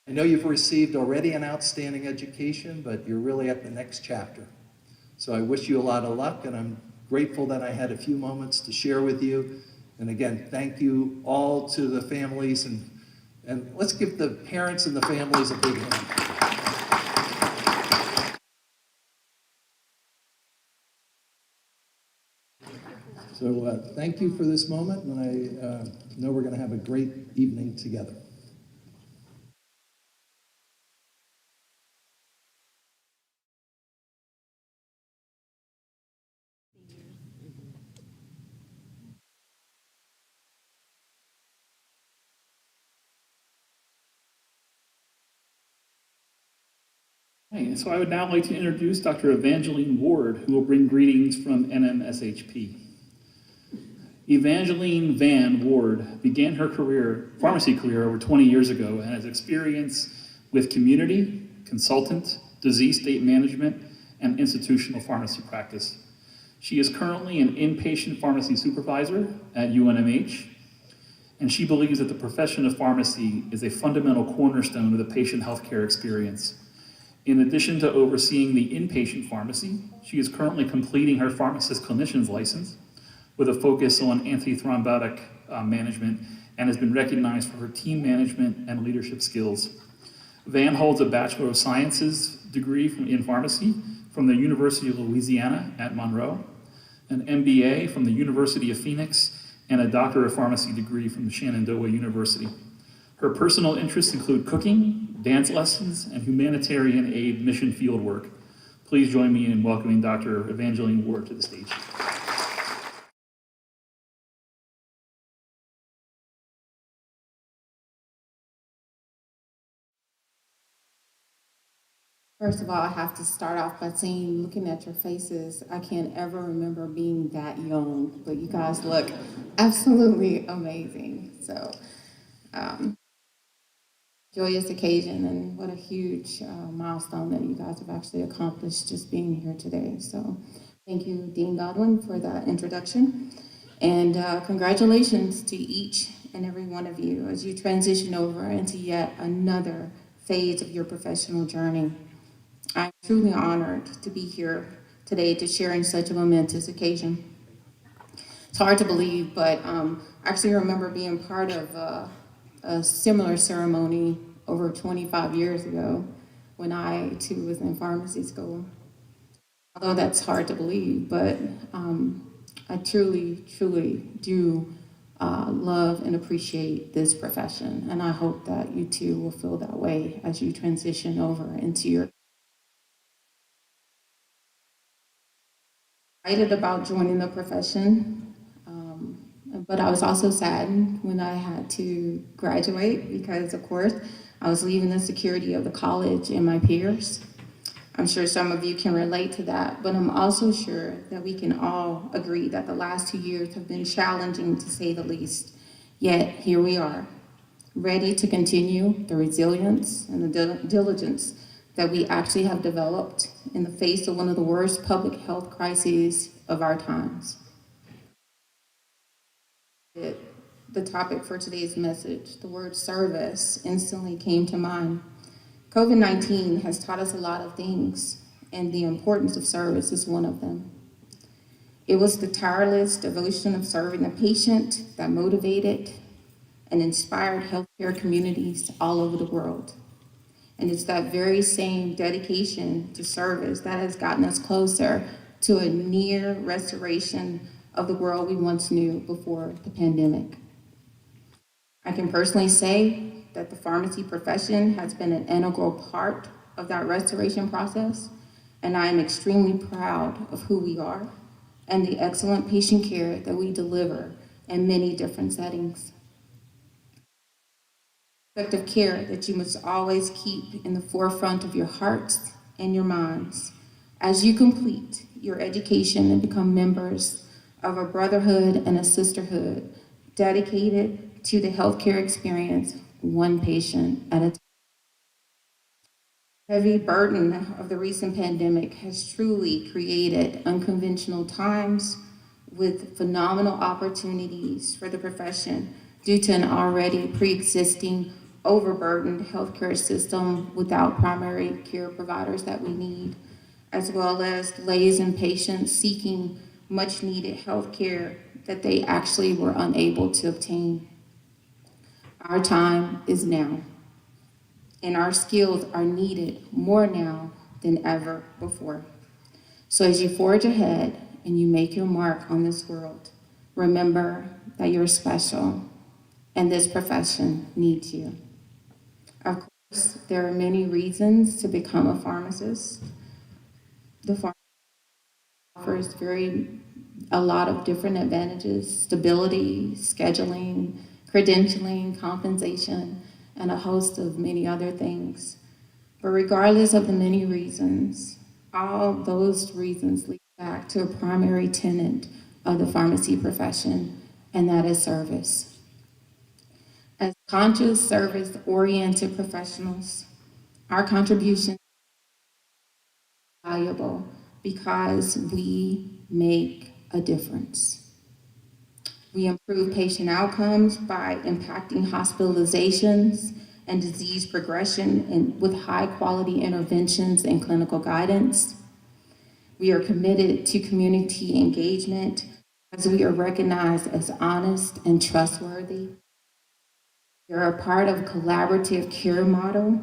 I know you've received already an outstanding education, but you're really at the next chapter. So I wish you a lot of luck, and I'm grateful that I had a few moments to share with you. And again, thank you all to the families, and let's give the parents and the families a big hand. So thank you for this moment, and I know we're going to have a great evening together. Okay, so I would now like to introduce Dr. Evangeline Ward, who will bring greetings from NMSHP. Evangeline Van Ward began her pharmacy career over 20 years ago and has experience with community, consultant, disease state management, and institutional pharmacy practice. She is currently an inpatient pharmacy supervisor at UNMH, and she believes that the profession of pharmacy is a fundamental cornerstone of the patient healthcare experience. In addition to overseeing the inpatient pharmacy, she is currently completing her pharmacist clinician's license with a focus on antithrombotic management, and has been recognized for her team management and leadership skills. Van holds a Bachelor of Sciences degree in pharmacy from the University of Louisiana at Monroe, an MBA from the University of Phoenix, and a Doctor of Pharmacy degree from the Shenandoah University. Her personal interests include cooking, dance lessons, and humanitarian aid mission field work. Please join me in welcoming Dr. Evangeline Ward to the stage. First of all, I have to start off by saying, looking at your faces, I can't ever remember being that young, but you guys look absolutely amazing. So, joyous occasion, and what a huge milestone that you guys have actually accomplished just being here today. So thank you, Dean Godwin, for that introduction. And congratulations to each and every one of you as you transition over into yet another phase of your professional journey. I'm truly honored to be here today to share in such a momentous occasion. It's hard to believe, but I actually remember being part of a similar ceremony over 25 years ago when I too was in pharmacy school. Although that's hard to believe, but I truly, truly do love and appreciate this profession. And I hope that you too will feel that way as you transition over into your excited about joining the profession. But I was also saddened when I had to graduate because, of course, I was leaving the security of the college and my peers. I'm sure some of you can relate to that, but I'm also sure that we can all agree that the last 2 years have been challenging, to say the least. Yet, here we are, ready to continue the resilience and the diligence that we actually have developed in the face of one of the worst public health crises of our times. The topic for today's message, the word service, instantly came to mind. COVID-19 has taught us a lot of things, and the importance of service is one of them. It was the tireless devotion of serving the patient that motivated and inspired healthcare communities all over the world. And it's that very same dedication to service that has gotten us closer to a near restoration of the world we once knew before the pandemic. I can personally say that the pharmacy profession has been an integral part of that restoration process, and I am extremely proud of who we are and the excellent patient care that we deliver in many different settings. Effective care that you must always keep in the forefront of your hearts and your minds as you complete your education and become members of a brotherhood and a sisterhood dedicated to the healthcare experience, one patient at a time. The heavy burden of the recent pandemic has truly created unconventional times with phenomenal opportunities for the profession due to an already pre-existing overburdened healthcare system without primary care providers that we need, as well as delays in patients seeking much needed healthcare that they actually were unable to obtain. Our time is now, and our skills are needed more now than ever before. So as you forge ahead and you make your mark on this world, remember that you're special and this profession needs you. Of course, there are many reasons to become a pharmacist. The pharmacist offers a lot of different advantages: stability, scheduling, credentialing, compensation, and a host of many other things. But regardless of the many reasons, all those reasons lead back to a primary tenet of the pharmacy profession, and that is service. As conscious, service-oriented professionals, our contribution is valuable because we make a difference. We improve patient outcomes by impacting hospitalizations and disease progression with high-quality interventions and clinical guidance. We are committed to community engagement as we are recognized as honest and trustworthy. We are a part of a collaborative care model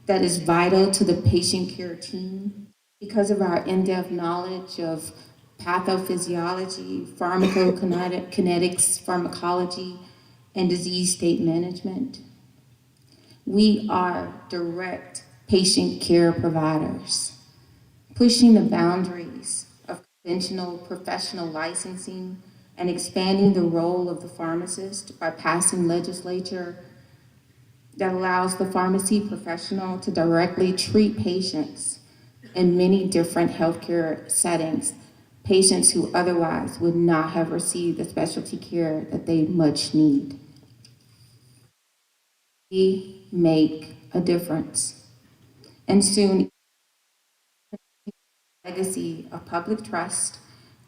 that is vital to the patient care team because of our in-depth knowledge of pathophysiology, pharmacokinetics, pharmacology, and disease state management. We are direct patient care providers, pushing the boundaries of conventional professional licensing and expanding the role of the pharmacist by passing legislation that allows the pharmacy professional to directly treat patients in many different healthcare settings, patients who otherwise would not have received the specialty care that they much need. We make a difference, and soon legacy of public trust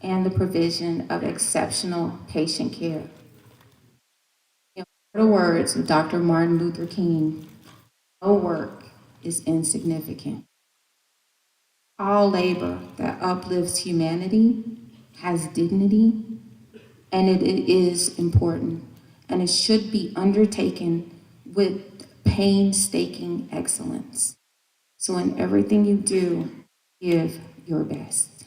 and the provision of exceptional patient care. In the words of Dr. Martin Luther King, no work is insignificant. All labor that uplifts humanity has dignity, and it is important, and it should be undertaken with painstaking excellence. So in everything you do, give your best.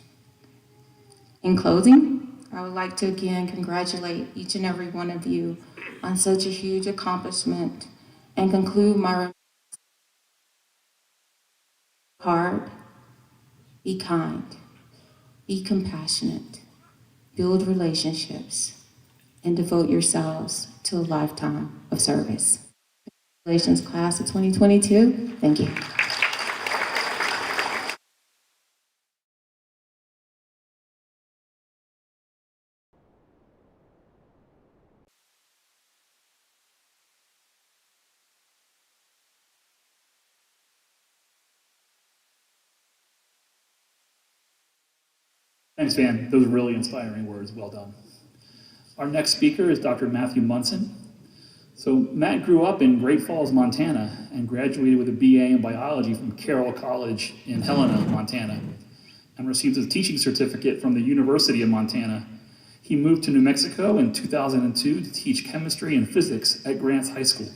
In closing, I would like to again congratulate each and every one of you on such a huge accomplishment and conclude my remarks. Hard, be kind, be compassionate, build relationships, and devote yourselves to a lifetime of service. Congratulations, class of 2022. Thank you. Thanks, Van. Those are really inspiring words. Well done. Our next speaker is Dr. Matthew Munson. So Matt grew up in Great Falls, Montana, and graduated with a BA in biology from Carroll College in Helena, Montana, and received a teaching certificate from the University of Montana. He moved to New Mexico in 2002 to teach chemistry and physics at Grants High School.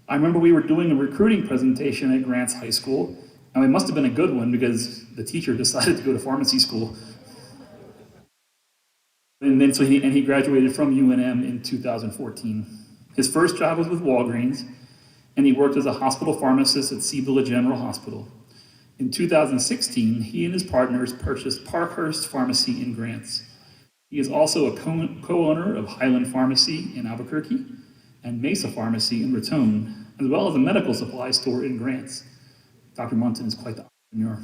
I remember we were doing a recruiting presentation at Grants High School, and it must have been a good one because the teacher decided to go to pharmacy school. And he graduated from UNM in 2014. His first job was with Walgreens, and he worked as a hospital pharmacist at Cibola General Hospital. In 2016, he and his partners purchased Parkhurst Pharmacy in Grants. He is also a co-owner of Highland Pharmacy in Albuquerque and Mesa Pharmacy in Raton, as well as a medical supply store in Grants. Dr. Munson is quite the entrepreneur.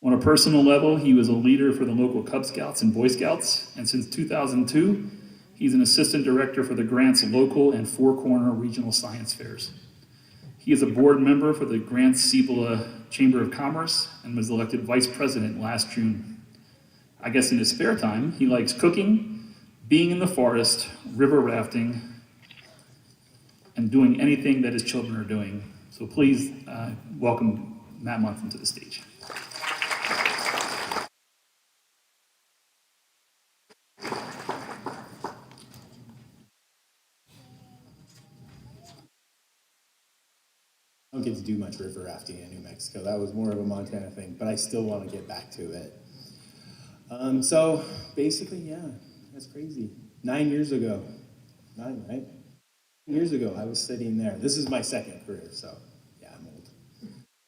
On a personal level, he was a leader for the local Cub Scouts and Boy Scouts, and since 2002, he's an assistant director for the Grants local and Four Corner regional science fairs. He is a board member for the Grants Cibola Chamber of Commerce and was elected vice president last June. I guess in his spare time, he likes cooking, being in the forest, river rafting, and doing anything that his children are doing. So please welcome Matt Munson to the stage. I don't get to do much river rafting in New Mexico. That was more of a Montana thing, but I still want to get back to it. So basically, yeah, that's crazy. 9 years ago, 9, right? 9 years ago, I was sitting there. This is my second career, so yeah, I'm old.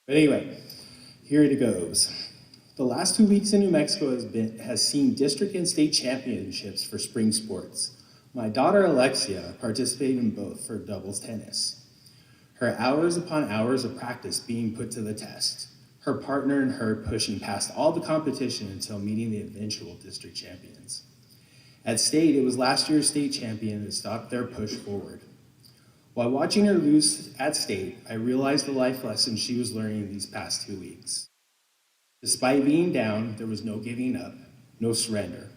But anyway, here it goes. The last 2 weeks in New Mexico has seen district and state championships for spring sports. My daughter Alexia participated in both for doubles tennis. Her hours upon hours of practice being put to the test. Her partner and her pushing past all the competition until meeting the eventual district champions. At state, it was last year's state champion that stopped their push forward. While watching her lose at state, I realized the life lesson she was learning these past 2 weeks. Despite being down, there was no giving up, no surrender.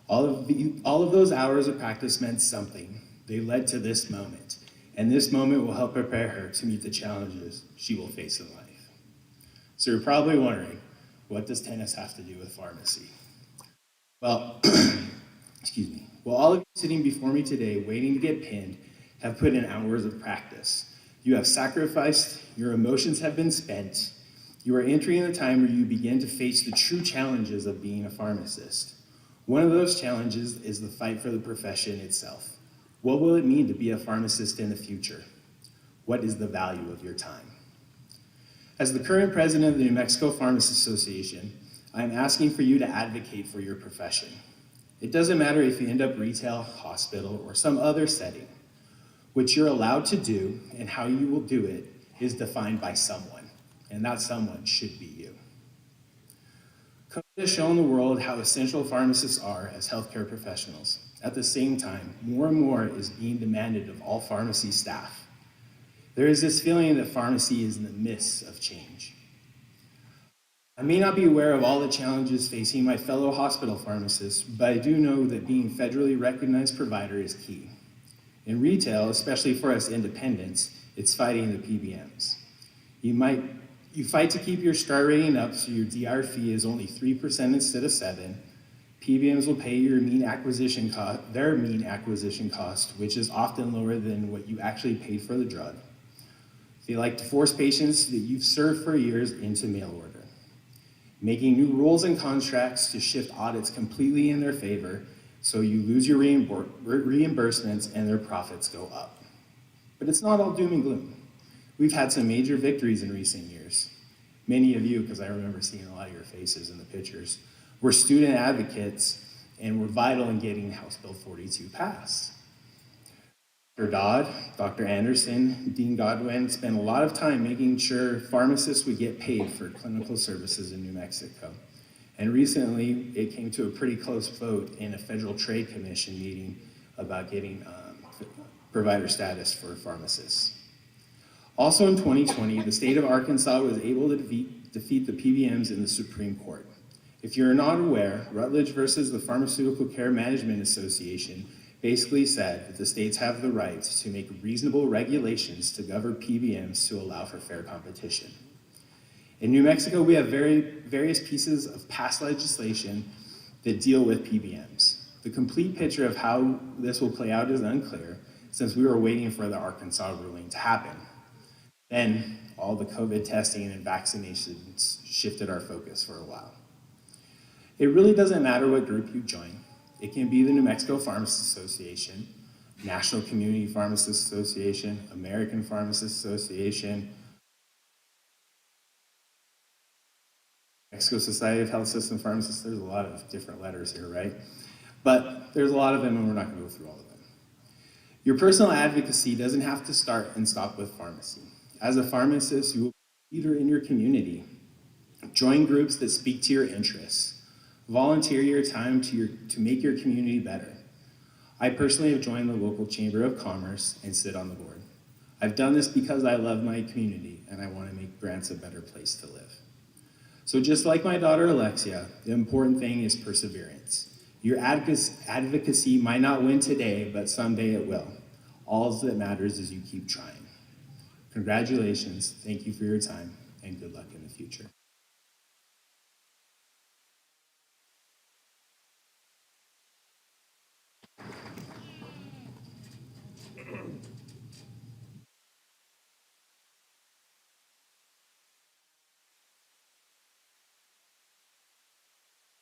All of those hours of practice meant something. They led to this moment. And this moment will help prepare her to meet the challenges she will face in life. So you're probably wondering, what does tennis have to do with pharmacy? Well, excuse me. Well, all of you sitting before me today, waiting to get pinned, have put in hours of practice. You have sacrificed, your emotions have been spent. You are entering the time where you begin to face the true challenges of being a pharmacist. One of those challenges is the fight for the profession itself. What will it mean to be a pharmacist in the future? What is the value of your time? As the current president of the New Mexico Pharmacists Association, I am asking for you to advocate for your profession. It doesn't matter if you end up retail, hospital, or some other setting. What you're allowed to do and how you will do it is defined by someone, and that someone should be you. COVID has shown the world how essential pharmacists are as healthcare professionals. At the same time, more and more is being demanded of all pharmacy staff. There is this feeling that pharmacy is in the midst of change. I may not be aware of all the challenges facing my fellow hospital pharmacists, but I do know that being federally recognized provider is key. In retail, especially for us independents, it's fighting the PBMs. You fight to keep your star rating up so your DR fee is only 3% instead of 7%. PBMs will pay your their mean acquisition cost, which is often lower than what you actually paid for the drug. They like to force patients that you've served for years into mail order, making new rules and contracts to shift audits completely in their favor, so you lose your reimbursements and their profits go up. But it's not all doom and gloom. We've had some major victories in recent years. Many of you, because I remember seeing a lot of your faces in the pictures, were student advocates and were vital in getting House Bill 42 passed. Dr. Dodd, Dr. Anderson, Dean Godwin spent a lot of time making sure pharmacists would get paid for clinical services in New Mexico. And recently, it came to a pretty close vote in a Federal Trade Commission meeting about getting provider status for pharmacists. Also in 2020, the state of Arkansas was able to defeat the PBMs in the Supreme Court. If you're not aware, Rutledge versus the Pharmaceutical Care Management Association basically said that the states have the right to make reasonable regulations to govern PBMs to allow for fair competition. In New Mexico, we have various pieces of past legislation that deal with PBMs. The complete picture of how this will play out is unclear, since we were waiting for the Arkansas ruling to happen. Then, all the COVID testing and vaccinations shifted our focus for a while. It really doesn't matter what group you join. It can be the New Mexico Pharmacists Association, National Community Pharmacists Association, American Pharmacists Association, Mexico Society of Health System Pharmacists. There's a lot of different letters here, right? But there's a lot of them, and we're not going to go through all of them. Your personal advocacy doesn't have to start and stop with pharmacy. As a pharmacist, you will be a leader in your community. Join groups that speak to your interests. Volunteer your time to make your community better. I personally have joined the local Chamber of Commerce and sit on the board. I've done this because I love my community and I want to make Grants a better place to live. So just like my daughter Alexia, the important thing is perseverance. Your advocacy might not win today, but someday it will. All that matters is you keep trying. Congratulations, thank you for your time, and good luck in the future.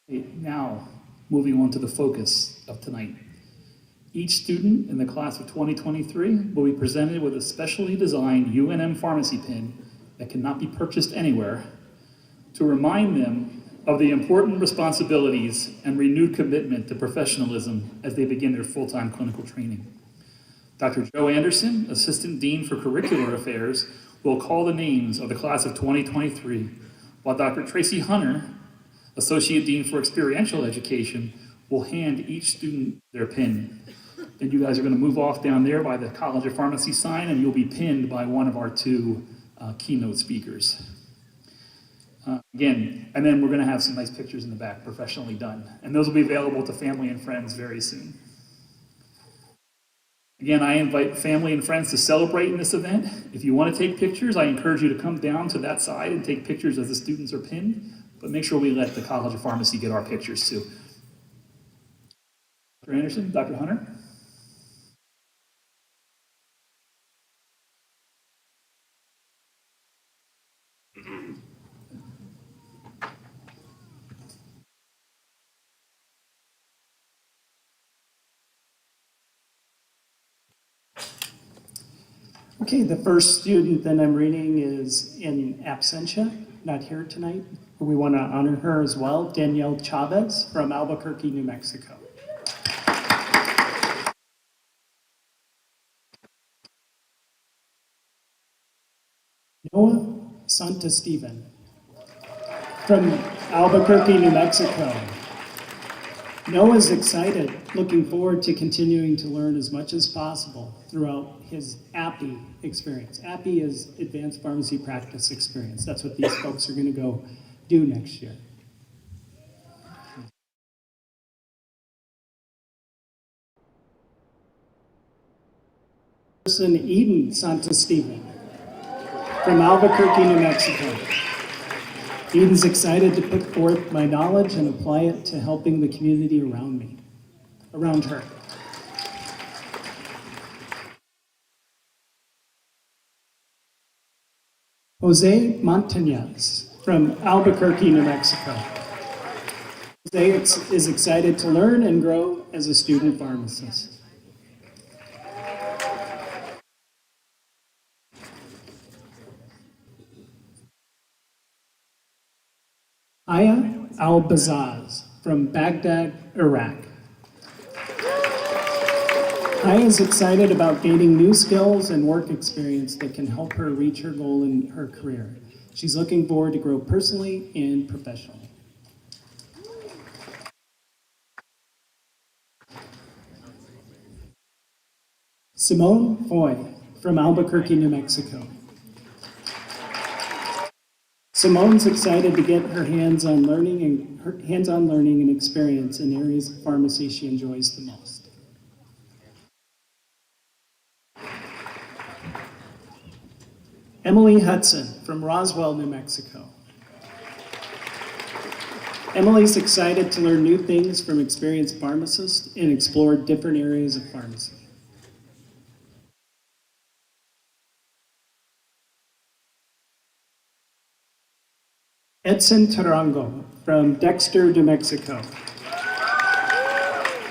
Now, moving on to the focus of tonight. Each student in the class of 2023 will be presented with a specially designed UNM pharmacy pin that cannot be purchased anywhere to remind them of the important responsibilities and renewed commitment to professionalism as they begin their full-time clinical training. Dr. Joe Anderson, Assistant Dean for Curricular Affairs, will call the names of the class of 2023, while Dr. Tracy Hunter, Associate Dean for Experiential Education, will hand each student their pin. Then you guys are going to move off down there by the College of Pharmacy sign, and you'll be pinned by one of our two keynote speakers. Again, and then we're going to have some nice pictures in the back, professionally done. And those will be available to family and friends very soon. Again, I invite family and friends to celebrate in this event. If you want to take pictures, I encourage you to come down to that side and take pictures as the students are pinned, but make sure we let the College of Pharmacy get our pictures too. Dr. Anderson, Dr. Hunter. Okay, the first student that I'm reading is in absentia, not here tonight. We want to honor her as well, Danielle Chavez from Albuquerque, New Mexico. Noah Santa Steven from Albuquerque, New Mexico. Noah's excited, looking forward to continuing to learn as much as possible throughout his APPE experience. APPE is Advanced Pharmacy Practice Experience. That's what these folks are going to go do next year. Person Eden Santa Steven from Albuquerque, New Mexico. Eden's excited to put forth my knowledge and apply it to helping the community around her. Jose Montañez from Albuquerque, New Mexico. Jose is excited to learn and grow as a student pharmacist. Aya Al-Bazaz from Baghdad, Iraq. Aya is excited about gaining new skills and work experience that can help her reach her goal in her career. She's looking forward to grow personally and professionally. Simone Foy from Albuquerque, New Mexico. Simone's excited to get her hands-on learning and experience in areas of pharmacy she enjoys the most. Emily Hudson from Roswell, New Mexico. Emily's excited to learn new things from experienced pharmacists and explore different areas of pharmacy. Edson Tarango from Dexter, New Mexico.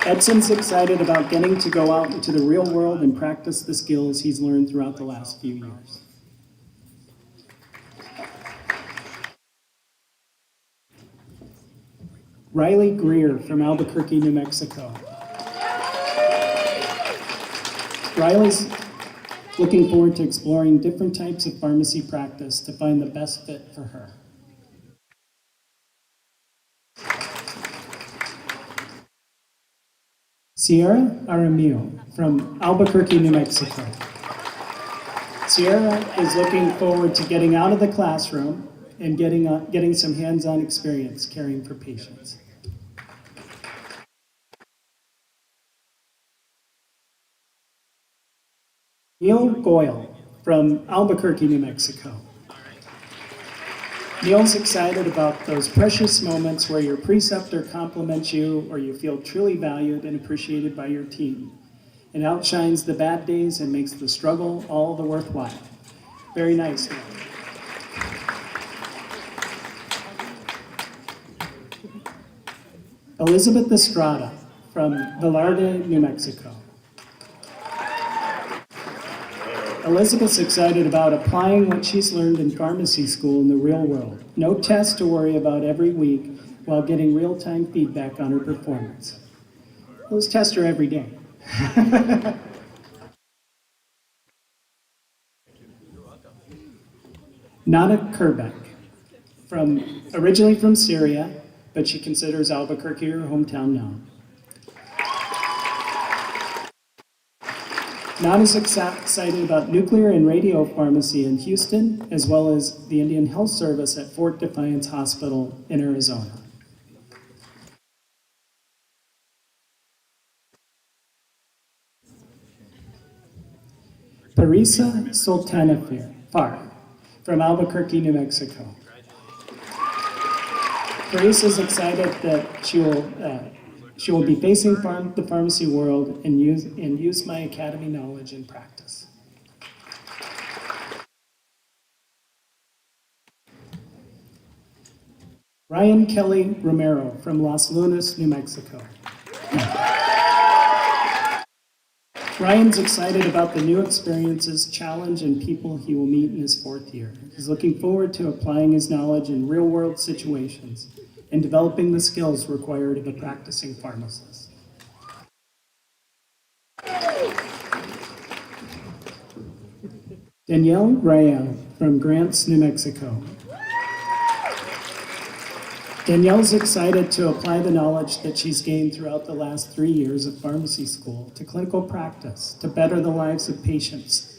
Edson's excited about getting to go out into the real world and practice the skills he's learned throughout the last few years. Riley Greer from Albuquerque, New Mexico. Riley's looking forward to exploring different types of pharmacy practice to find the best fit for her. Sierra Aramillo from Albuquerque, New Mexico. Sierra is looking forward to getting out of the classroom and getting some hands-on experience caring for patients. Neil Goyle from Albuquerque, New Mexico. Neil's excited about those precious moments where your preceptor compliments you or you feel truly valued and appreciated by your team. It outshines the bad days and makes the struggle all the worthwhile. Very nice, Neil. Elizabeth Estrada from Velarde, New Mexico. Elizabeth's excited about applying what she's learned in pharmacy school in the real world. No tests to worry about every week while getting real-time feedback on her performance. Those tests are every day. Nada Kerbeck, originally from Syria, but she considers Albuquerque her hometown now. Nada's excited about nuclear and radio pharmacy in Houston, as well as the Indian Health Service at Fort Defiance Hospital in Arizona. Parisa Sultanafar from Albuquerque, New Mexico. Parisa is excited that she will be facing the pharmacy world and use my academy knowledge in practice. Ryan Kelly Romero from Los Lunas, New Mexico. Ryan's excited about the new experiences, challenge, and people he will meet in his 4th year. He's looking forward to applying his knowledge in real-world situations and developing the skills required of a practicing pharmacist. Danielle Ryan from Grants, New Mexico. Danielle's excited to apply the knowledge that she's gained throughout the last 3 years of pharmacy school to clinical practice to better the lives of patients.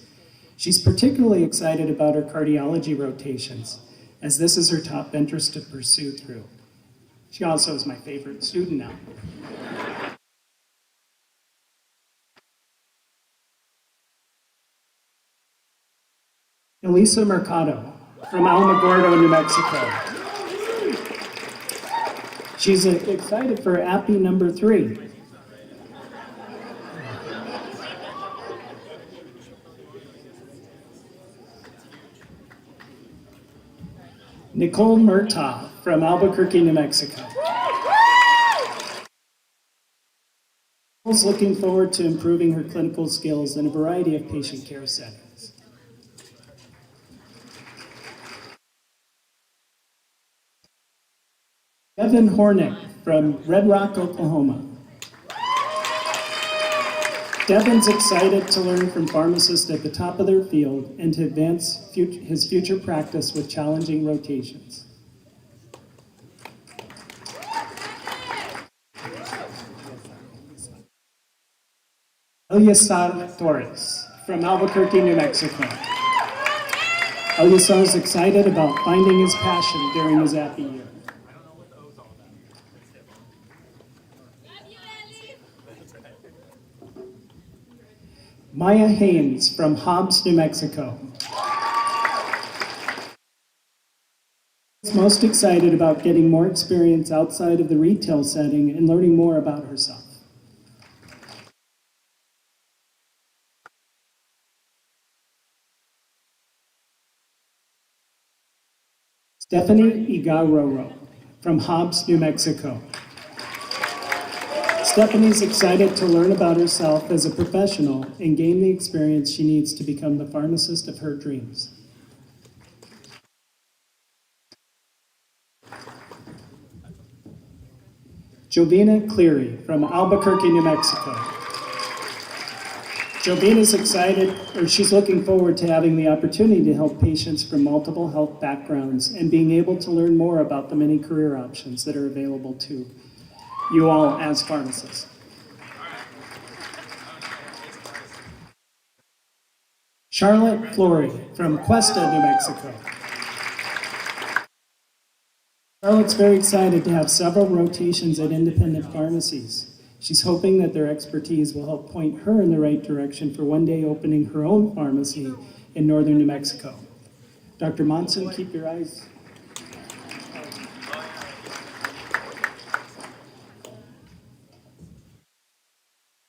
She's particularly excited about her cardiology rotations, as this is her top interest to pursue through. She also is my favorite student now. Elisa Mercado from Alamogordo, New Mexico. She's excited for API number 3. Nicole Murtagh from Albuquerque, New Mexico. Nicole's looking forward to improving her clinical skills in a variety of patient care settings. Devin Hornick from Red Rock, Oklahoma. Devin's excited to learn from pharmacists at the top of their field and to advance his future practice with challenging rotations. Elisa Torres from Albuquerque, New Mexico. Elisa is excited about finding his passion during his API year. Maya Haynes from Hobbs, New Mexico. Is most excited about getting more experience outside of the retail setting and learning more about herself. Stephanie Igaro from Hobbs, New Mexico. Stephanie's excited to learn about herself as a professional and gain the experience she needs to become the pharmacist of her dreams. Jovina Cleary from Albuquerque, New Mexico. Jovina's she's looking forward to having the opportunity to help patients from multiple health backgrounds and being able to learn more about the many career options that are available to you all as pharmacists. Charlotte Flory from Cuesta, New Mexico. Charlotte's very excited to have several rotations at independent pharmacies. She's hoping that their expertise will help point her in the right direction for one day opening her own pharmacy in northern New Mexico. Dr. Munson, keep your eyes.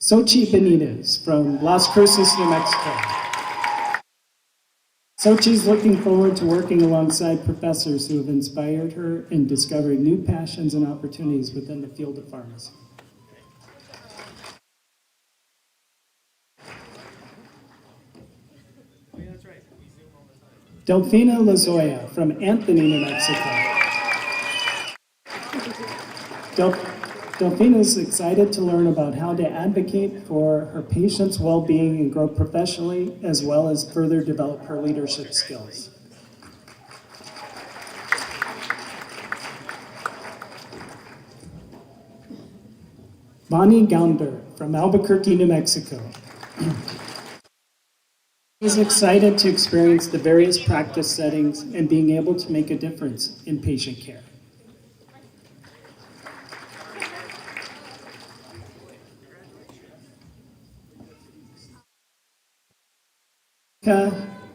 Xochitl Benitez from Las Cruces, New Mexico. Xochitl's looking forward to working alongside professors who have inspired her in discovering new passions and opportunities within the field of pharmacy. Delfina Lazoya from Anthony, New Mexico. Delfina is excited to learn about how to advocate for her patients' well-being and grow professionally, as well as further develop her leadership skills. Bonnie Gallander from Albuquerque, New Mexico. Is excited to experience the various practice settings and being able to make a difference in patient care.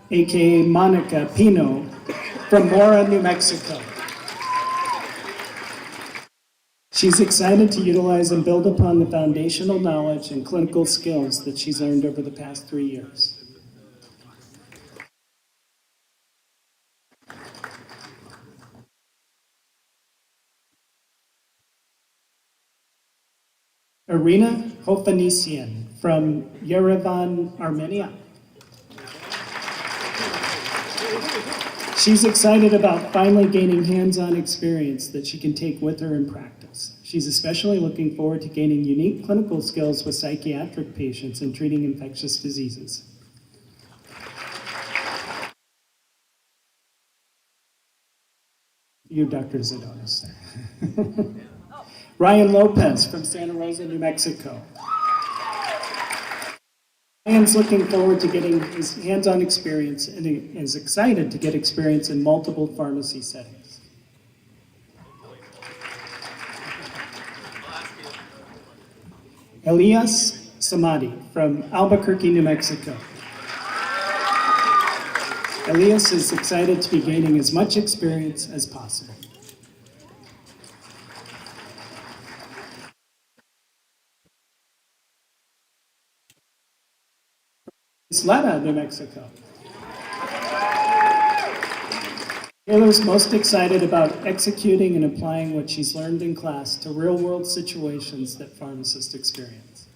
AKA Monica Pino from Mora, New Mexico. She's excited to utilize and build upon the foundational knowledge and clinical skills that she's learned over the past 3 years. Irina Hopefulnessian from Yerevan, Armenia. She's excited about finally gaining hands-on experience that she can take with her in practice. She's especially looking forward to gaining unique clinical skills with psychiatric patients and treating infectious diseases. You, Dr. Zadonis. Ryan Lopez from Santa Rosa, New Mexico. Ryan's looking forward to getting his hands-on experience and is excited to get experience in multiple pharmacy settings. Elias Samadi from Albuquerque, New Mexico. Elias is excited to be gaining as much experience as possible. Estrada, New Mexico. Taylor's most excited about executing and applying what she's learned in class to real-world situations that pharmacists experience.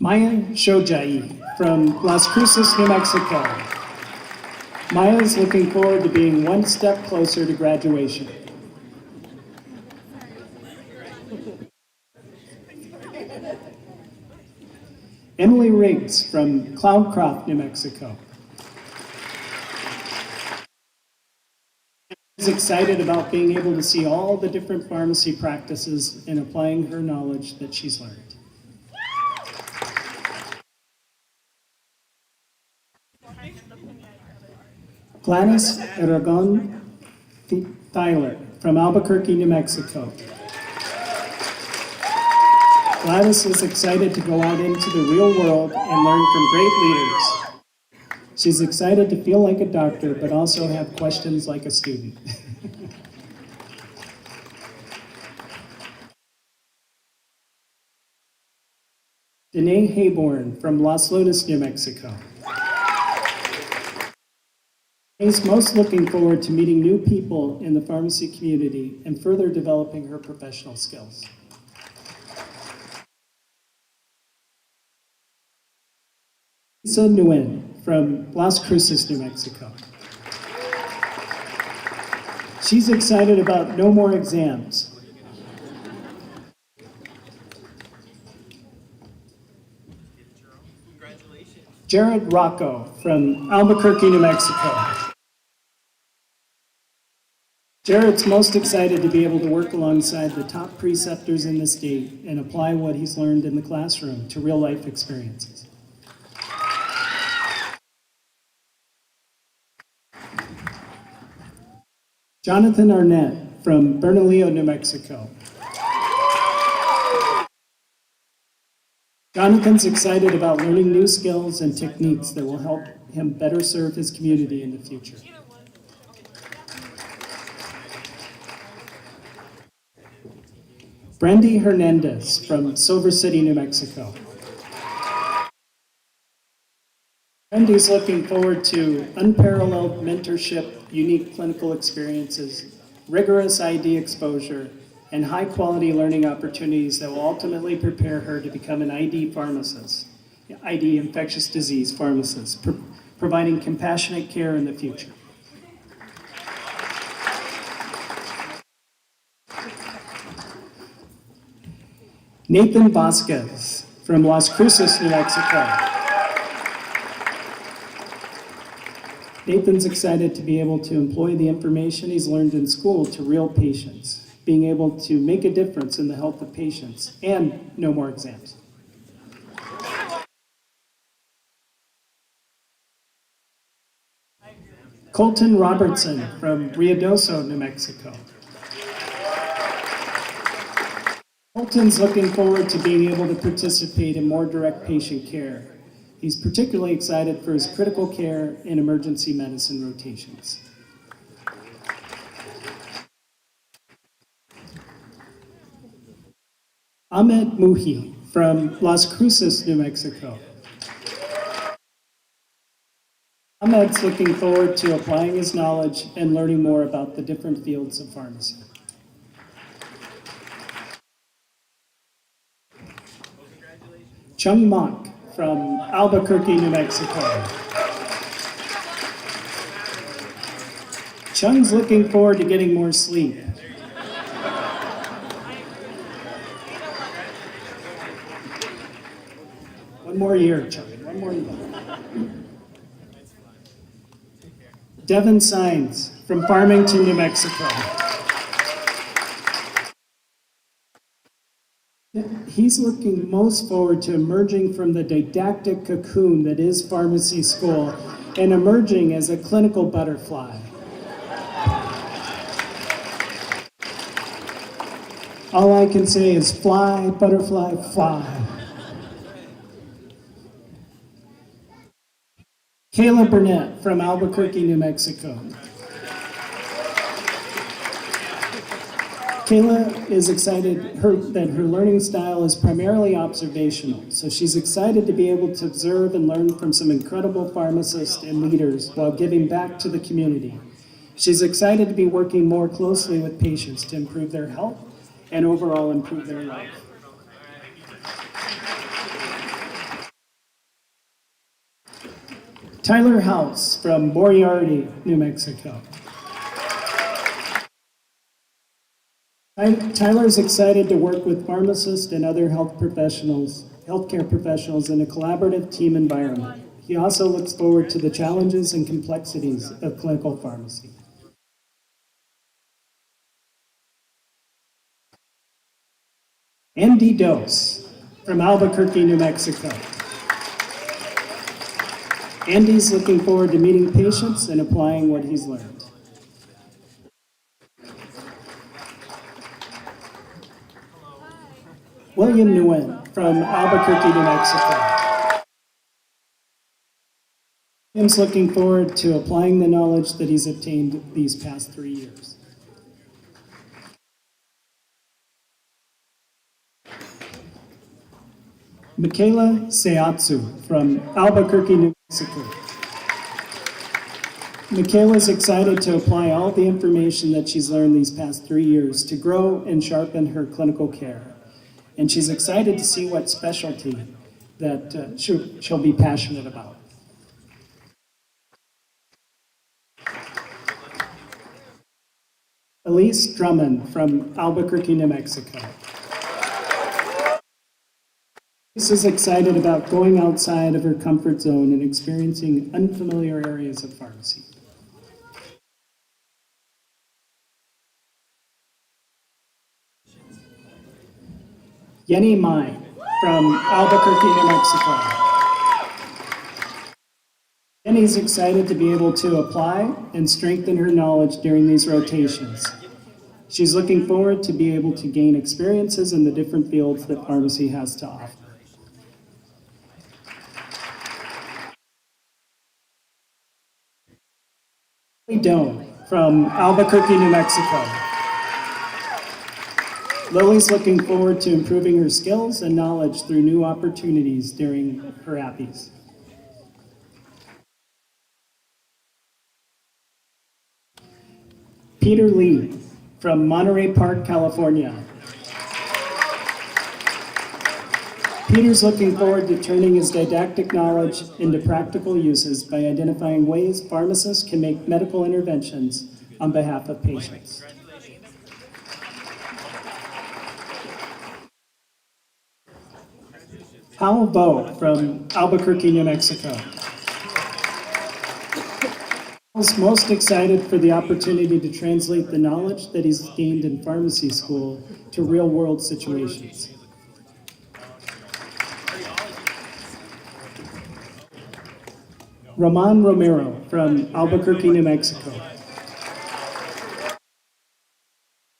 Maya Shojai from Las Cruces, New Mexico. Maya is looking forward to being one step closer to graduation. Emily Riggs from Cloudcroft, New Mexico. She's excited about being able to see all the different pharmacy practices and applying her knowledge that she's learned. Gladys Aragon Tyler from Albuquerque, New Mexico. Gladys is excited to go out into the real world and learn from great leaders. She's excited to feel like a doctor, but also have questions like a student. Danae Hayborn from Los Lunas, New Mexico. Danae's most looking forward to meeting new people in the pharmacy community and further developing her professional skills. Lisa Nguyen from Las Cruces, New Mexico. She's excited about no more exams. Jared Rocco from Albuquerque, New Mexico. Jared's most excited to be able to work alongside the top preceptors in the state and apply what he's learned in the classroom to real-life experiences. Jonathan Arnett from Bernalillo, New Mexico. Jonathan's excited about learning new skills and techniques that will help him better serve his community in the future. Brandy Hernandez from Silver City, New Mexico. Brandy's looking forward to unparalleled mentorship, unique clinical experiences, rigorous ID exposure, and high-quality learning opportunities that will ultimately prepare her to become an ID pharmacist, ID infectious disease pharmacist, providing compassionate care in the future. Nathan Vasquez from Las Cruces, New Mexico. Nathan's excited to be able to employ the information he's learned in school to real patients, being able to make a difference in the health of patients, and no more exams. Colton Robertson from Ruidoso, New Mexico. Colton's looking forward to being able to participate in more direct patient care. He's particularly excited for his critical care and emergency medicine rotations. Ahmed Muhi from Las Cruces, New Mexico. Ahmed's looking forward to applying his knowledge and learning more about the different fields of pharmacy. Chung Mak from Albuquerque, New Mexico. Chung's looking forward to getting more sleep. One more year, Chung, one more year. Devin Sines from Farmington, New Mexico. He's looking most forward to emerging from the didactic cocoon that is pharmacy school and emerging as a clinical butterfly. All I can say is fly, butterfly, fly. Kayla Burnett from Albuquerque, New Mexico. Kayla is excited that her learning style is primarily observational, so she's excited to be able to observe and learn from some incredible pharmacists and leaders while giving back to the community. She's excited to be working more closely with patients to improve their health and overall improve their life. Tyler House from Moriarty, New Mexico. Tyler's excited to work with pharmacists and other healthcare professionals in a collaborative team environment. He also looks forward to the challenges and complexities of clinical pharmacy. Andy Dose from Albuquerque, New Mexico. Andy's looking forward to meeting patients and applying what he's learned. William Nguyen from Albuquerque, New Mexico. William's looking forward to applying the knowledge that he's obtained these past 3 years. Michaela Seatsu from Albuquerque, New Mexico. Michaela's excited to apply all the information that she's learned these past 3 years to grow and sharpen her clinical care. And she's excited to see what specialty that she'll be passionate about. Elise Drummond from Albuquerque, New Mexico. Elise is excited about going outside of her comfort zone and experiencing unfamiliar areas of pharmacy. Yenny Mai from Albuquerque, New Mexico. Courtney's excited to be able to apply and strengthen her knowledge during these rotations. She's looking forward to be able to gain experiences in the different fields that pharmacy has to offer. Lily Doan from Albuquerque, New Mexico. Lily's looking forward to improving her skills and knowledge through new opportunities during her APPEs. Peter Lee from Monterey Park, California. Peter's looking forward to turning his didactic knowledge into practical uses by identifying ways pharmacists can make medical interventions on behalf of patients. Hal Bowe from Albuquerque, New Mexico. Hal's most excited for the opportunity to translate the knowledge that he's gained in pharmacy school to real-world situations. Roman Romero from Albuquerque, New Mexico.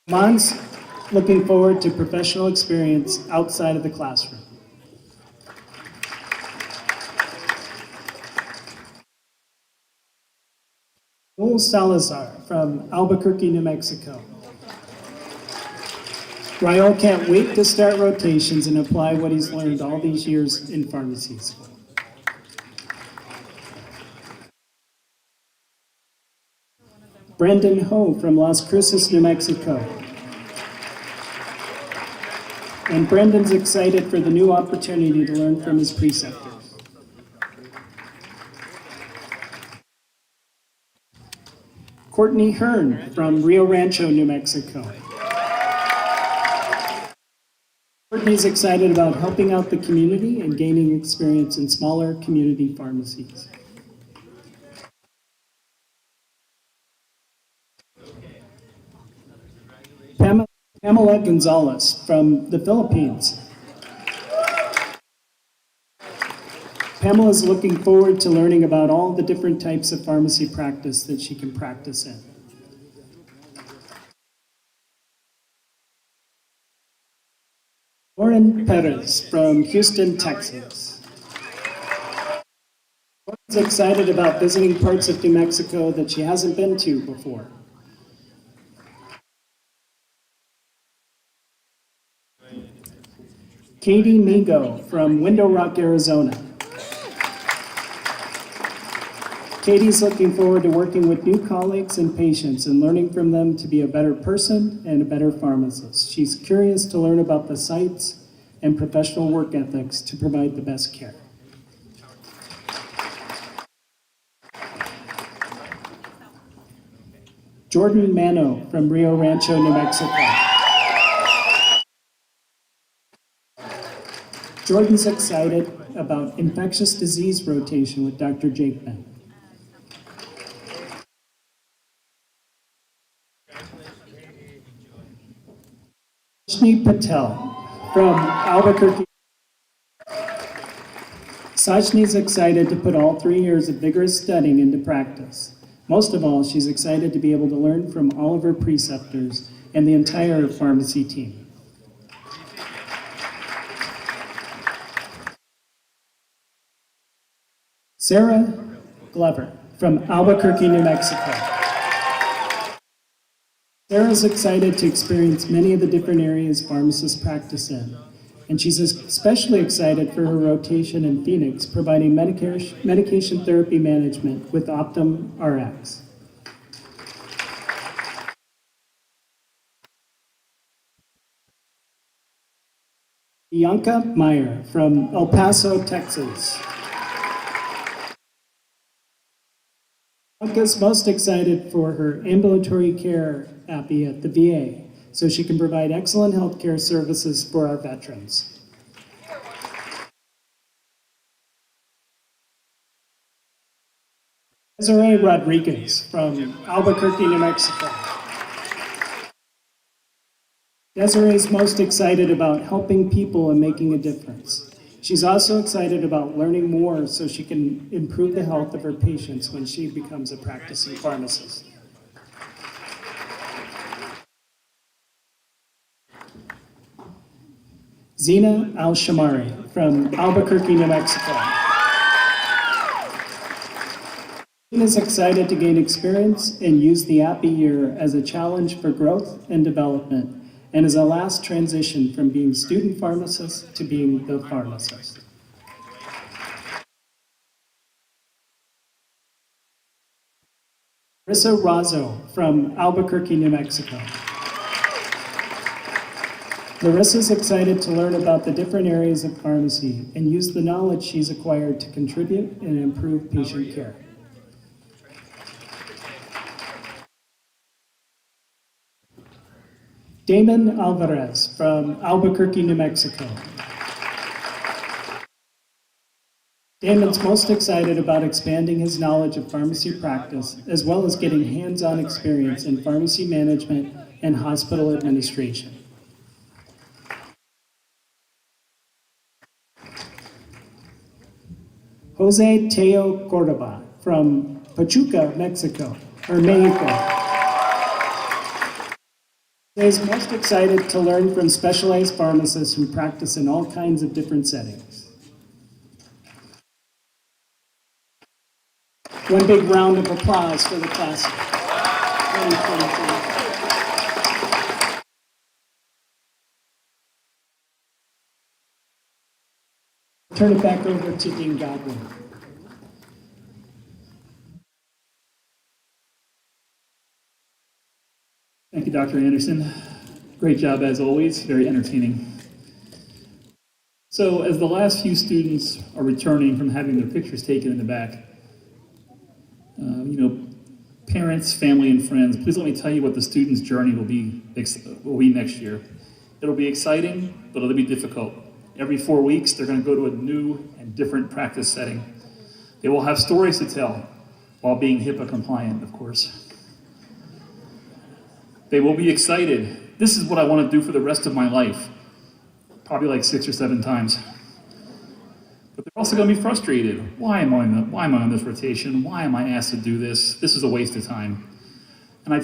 Roman's looking forward to professional experience outside of the classroom. Raul Salazar from Albuquerque, New Mexico. Raul can't wait to start rotations and apply what he's learned all these years in pharmacy school. Brendan Ho from Las Cruces, New Mexico. And Brendan's excited for the new opportunity to learn from his preceptors. Courtney Hearn from Rio Rancho, New Mexico. Courtney's excited about helping out the community and gaining experience in smaller community pharmacies. Pamela Gonzalez from the Philippines. Pamela's looking forward to learning about all the different types of pharmacy practice that she can practice in. Lauren Perez from Houston, Texas. Lauren's excited about visiting parts of New Mexico that she hasn't been to before. Katie Migo from Window Rock, Arizona. Katie's looking forward to working with new colleagues and patients and learning from them to be a better person and a better pharmacist. She's curious to learn about the sites and professional work ethics to provide the best care. Jordan Mano from Rio Rancho, New Mexico. Jordan's excited about infectious disease rotation with Dr. Jakeman. Sajni Patel from Albuquerque. Sajni's excited to put all 3 years of vigorous studying into practice. Most of all, she's excited to be able to learn from all of her preceptors and the entire pharmacy team. Sarah Glover from Albuquerque, New Mexico. Sarah's excited to experience many of the different areas pharmacists practice in, and she's especially excited for her rotation in Phoenix, providing medication therapy management with Optum Rx. Bianca Meyer from El Paso, Texas. Bianca's most excited for her ambulatory care appy at the VA, so she can provide excellent healthcare services for our veterans. Desiree Rodriguez from Albuquerque, New Mexico. Desiree's most excited about helping people and making a difference. She's also excited about learning more so she can improve the health of her patients when she becomes a practicing pharmacist. Zina Al-Shamari from Albuquerque, New Mexico. Zina is excited to gain experience and use the API year as a challenge for growth and development, and as a last transition from being student pharmacist to being the pharmacist. Marissa Razzo from Albuquerque, New Mexico. Larissa's excited to learn about the different areas of pharmacy and use the knowledge she's acquired to contribute and improve patient care. Damon Alvarez from Albuquerque, New Mexico. Damon's most excited about expanding his knowledge of pharmacy practice, as well as getting hands-on experience in pharmacy management and hospital administration. Jose Teo Cordoba from Pachuca, Mexico. Is most excited to learn from specialized pharmacists who practice in all kinds of different settings. One big round of applause for the class of 2023. Turn it back over to Dean Godwin. Thank you, Dr. Anderson. Great job as always, very entertaining. So as the last few students are returning from having their pictures taken in the back, parents, family, and friends, please let me tell you what the students' journey will be next year. It'll be exciting, but it'll be difficult. Every 4 weeks, they're going to go to a new and different practice setting. They will have stories to tell while being HIPAA compliant, of course. They will be excited. This is what I want to do for the rest of my life. Probably like 6 or 7 times. But they're also going to be frustrated. Why am I on this rotation? Why am I asked to do this? This is a waste of time. And I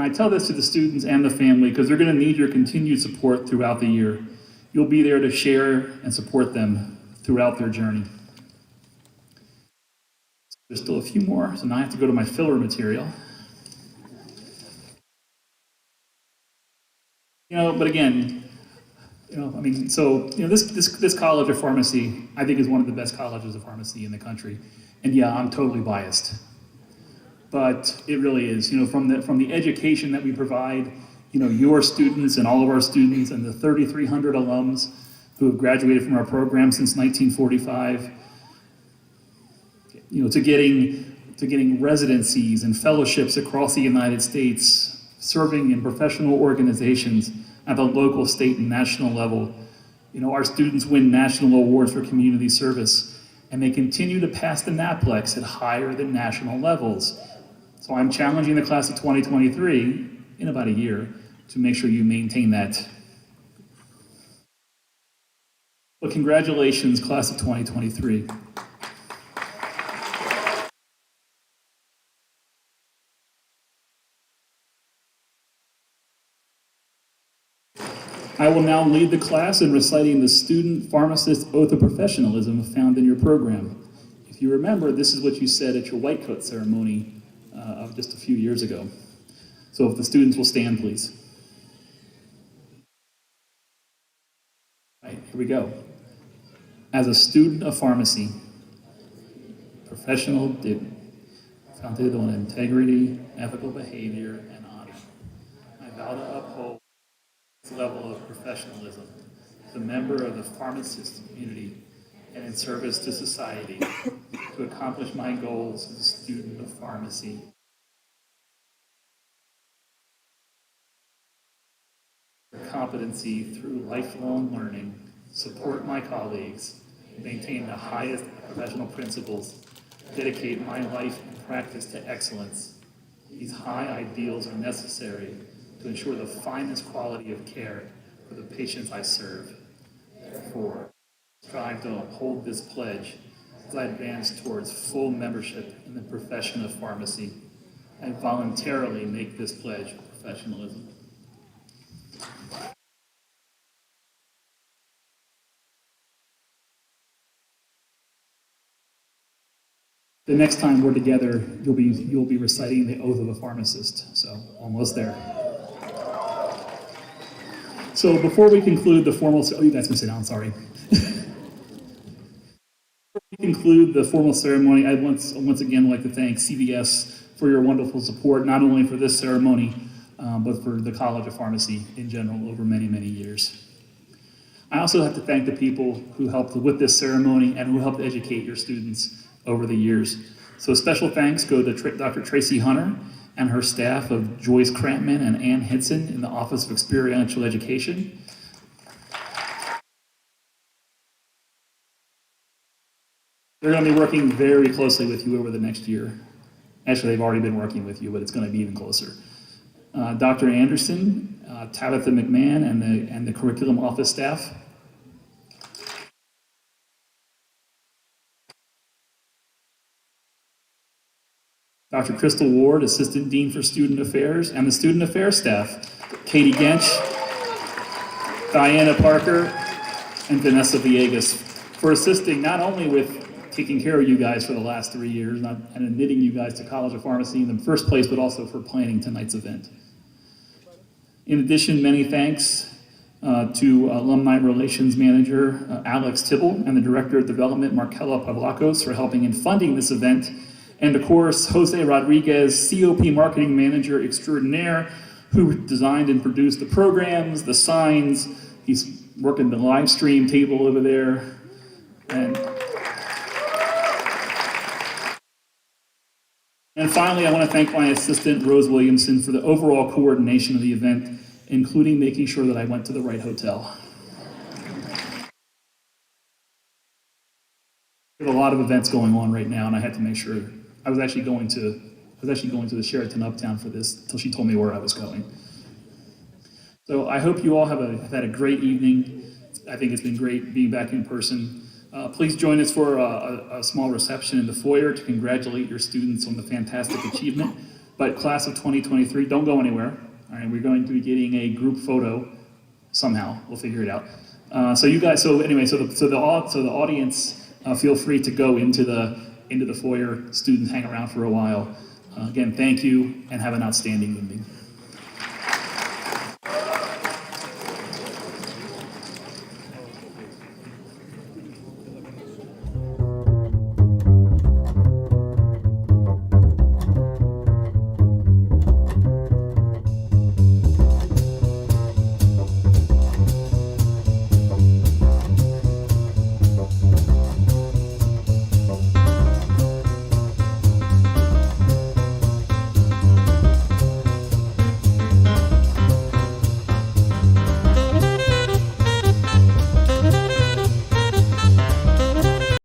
tell this to the students and the family because they're going to need your continued support throughout the year. You'll be there to share and support them throughout their journey. There's still a few more, so now I have to go to my filler material. But again, this college of pharmacy, I think, is one of the best colleges of pharmacy in the country. And yeah, I'm totally biased. But it really is, from the education that we provide, your students and all of our students and the 3,300 alums who have graduated from our program since 1945, to getting residencies and fellowships across the United States, serving in professional organizations at the local, state, and national level. Our students win national awards for community service, and they continue to pass the NAPLEX at higher than national levels. So I'm challenging the class of 2023 in about a year to make sure you maintain that. But congratulations, class of 2023. I will now lead the class in reciting the Student Pharmacist Oath of Professionalism found in your program. If you remember, this is what you said at your white coat ceremony of just a few years ago. So if the students will stand, please. All right, here we go. As a student of pharmacy, professional duty, founded on integrity, ethical behavior, and honor, I vow to uphold level of professionalism as a member of the pharmacist community and in service to society to accomplish my goals as a student of pharmacy. Competency through lifelong learning, support my colleagues, maintain the highest professional principles, dedicate my life and practice to excellence. These high ideals are necessary to ensure the finest quality of care for the patients I serve. Therefore, strive to uphold this pledge as I advance towards full membership in the profession of pharmacy. I voluntarily make this pledge of professionalism. The next time we're together, you'll be reciting the oath of a pharmacist, so almost there. So before we conclude the formal, oh, you guys can sit down, sorry. Before we conclude the formal ceremony, I'd once again like to thank CVS for your wonderful support, not only for this ceremony, but for the College of Pharmacy in general over many, many years. I also have to thank the people who helped with this ceremony and who helped educate your students over the years. So special thanks go to Dr. Tracy Hunter and her staff of Joyce Crampman and Ann Hinson in the Office of Experiential Education. They're going to be working very closely with you over the next year. Actually, they've already been working with you, but it's going to be even closer. Dr. Anderson, Tabitha McMahon, and the curriculum office staff. Dr. Crystal Ward, Assistant Dean for Student Affairs, and the Student Affairs staff, Katie Gensch, Diana Parker, and Vanessa Villegas, for assisting not only with taking care of you guys for the last 3 years and admitting you guys to College of Pharmacy in the first place, but also for planning tonight's event. In addition, many thanks to Alumni Relations Manager Alex Tibble and the Director of Development Markella Pavlakos for helping in funding this event. And of course, Jose Rodriguez, COP Marketing Manager Extraordinaire, who designed and produced the programs, the signs. He's working the live stream table over there. And finally, I want to thank my assistant, Rose Williamson, for the overall coordination of the event, including making sure that I went to the right hotel. We have a lot of events going on right now, and I had to make sure. I was actually going to the Sheraton Uptown for this until she told me where I was going. So I hope you all have had a great evening. I think it's been great being back in person. Please join us for a small reception in the foyer to congratulate your students on the fantastic achievement. But class of 2023, don't go anywhere. All right, we're going to be getting a group photo somehow. We'll figure it out. So the audience, feel free to go into the foyer. Students hang around for a while. Again, thank you and have an outstanding evening.